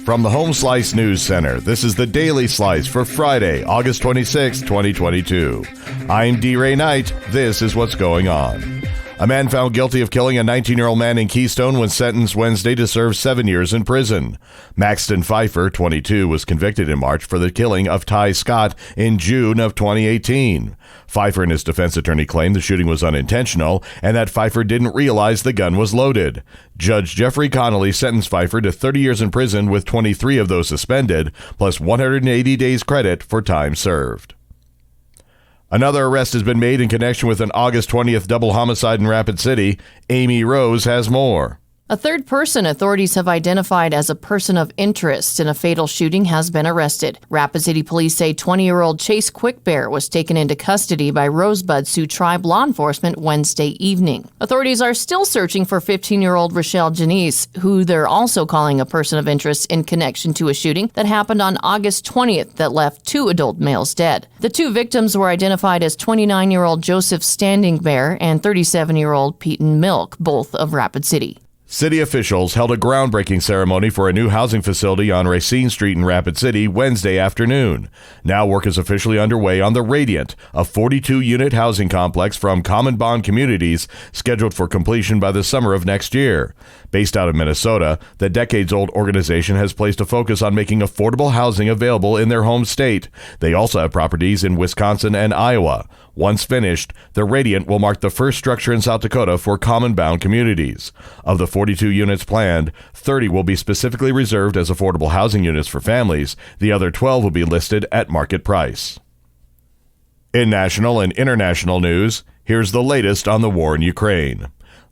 From the Home Slice News Center, this is the Daily Slice for Friday, August 26, 2022. I'm D. Ray Knight. This is what's going on. A man found guilty of killing a 19-year-old man in Keystone was sentenced Wednesday to serve 7 years in prison. Maxton Pfeiffer, 22, was convicted in March for the killing of Ty Scott in June of 2018. Pfeiffer and his defense attorney claimed the shooting was unintentional and that Pfeiffer didn't realize the gun was loaded. Judge Jeffrey Connolly sentenced Pfeiffer to 30 years in prison with 23 of those suspended, plus 180 days credit for time served. Another arrest has been made in connection with an August 20th double homicide in Rapid City. Amy Rose has more. A third person authorities have identified as a person of interest in a fatal shooting has been arrested. Rapid City police say 20-year-old Chase Quickbear was taken into custody by Rosebud Sioux Tribe law enforcement Wednesday evening. Authorities are still searching for 15-year-old Rochelle Janice, who they're also calling a person of interest in connection to a shooting that happened on August 20th that left 2 adult males dead. The 2 victims were identified as 29-year-old Joseph Standing Bear and 37-year-old Peyton Milk, both of Rapid City. City officials held a groundbreaking ceremony for a new housing facility on Racine Street in Rapid City Wednesday afternoon. Now work is officially underway on the Radiant, a 42-unit housing complex from Common Bond Communities scheduled for completion by the summer of next year. Based out of Minnesota, the decades-old organization has placed a focus on making affordable housing available in their home state. They also have properties in Wisconsin and Iowa. Once finished, the Radiant will mark the first structure in South Dakota for Common Bound communities. Of the 42 units planned, 30 will be specifically reserved as affordable housing units for families. The other 12 will be listed at market price. In national and international news, here's the latest on the war in Ukraine.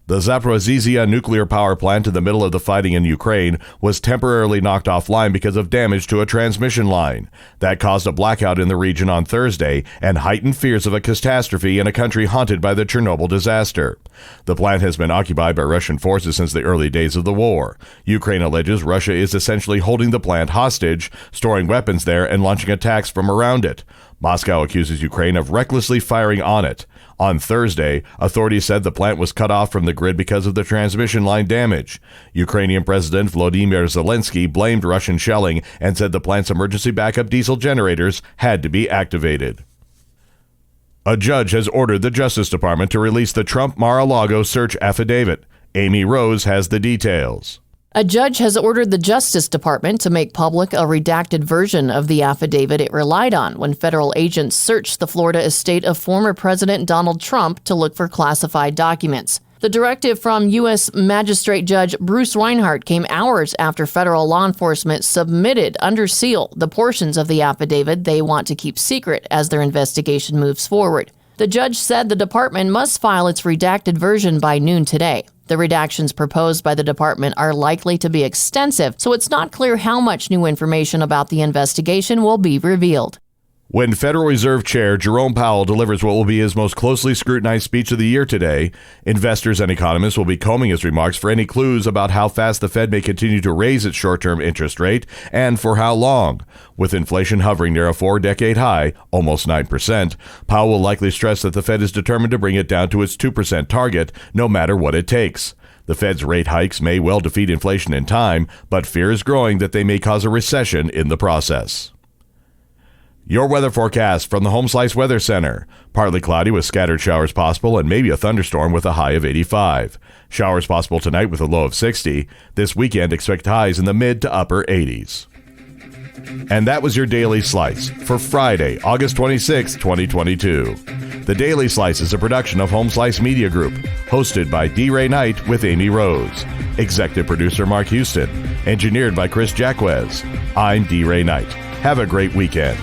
The Zaporizhzhia nuclear power plant in the middle of the fighting in Ukraine was temporarily knocked offline because of damage to a transmission line. That caused a blackout in the region on Thursday and heightened fears of a catastrophe in a country haunted by the Chernobyl disaster. The plant has been occupied by Russian forces since the early days of the war. Ukraine alleges Russia is essentially holding the plant hostage, storing weapons there and launching attacks from around it. Moscow accuses Ukraine of recklessly firing on it. On Thursday, authorities said the plant was cut off from the grid because of the transmission line damage. Ukrainian President Volodymyr Zelensky blamed Russian shelling and said the plant's emergency backup diesel generators had to be activated. A judge has ordered the Justice Department to release the Trump Mar-a-Lago search affidavit. Amy Rose has the details. A judge has ordered the Justice Department to make public a redacted version of the affidavit it relied on when federal agents searched the Florida estate of former President Donald Trump to look for classified documents. The directive from U.S. Magistrate Judge Bruce Reinhart came hours after federal law enforcement submitted under seal the portions of the affidavit they want to keep secret as their investigation moves forward. The judge said the department must file its redacted version by noon today. The redactions proposed by the department are likely to be extensive, so it's not clear how much new information about the investigation will be revealed. When Federal Reserve Chair Jerome Powell delivers what will be his most closely scrutinized speech of the year today, investors and economists will be combing his remarks for any clues about how fast the Fed may continue to raise its short-term interest rate and for how long. With inflation hovering near a 4-decade high, almost 9%, Powell will likely stress that the Fed is determined to bring it down to its 2% target, no matter what it takes. The Fed's rate hikes may well defeat inflation in time, but fear is growing that they may cause a recession in the process. Your weather forecast from the Home Slice Weather Center. Partly cloudy with scattered showers possible and maybe a thunderstorm with a high of 85. Showers possible tonight with a low of 60. This weekend, expect highs in the mid to upper 80s. And that was your Daily Slice for Friday, August 26, 2022. The Daily Slice is a production of Home Slice Media Group, hosted by D. Ray Knight with Amy Rose. Executive producer Mark Houston. Engineered by Chris Jacquez. I'm D. Ray Knight. Have a great weekend.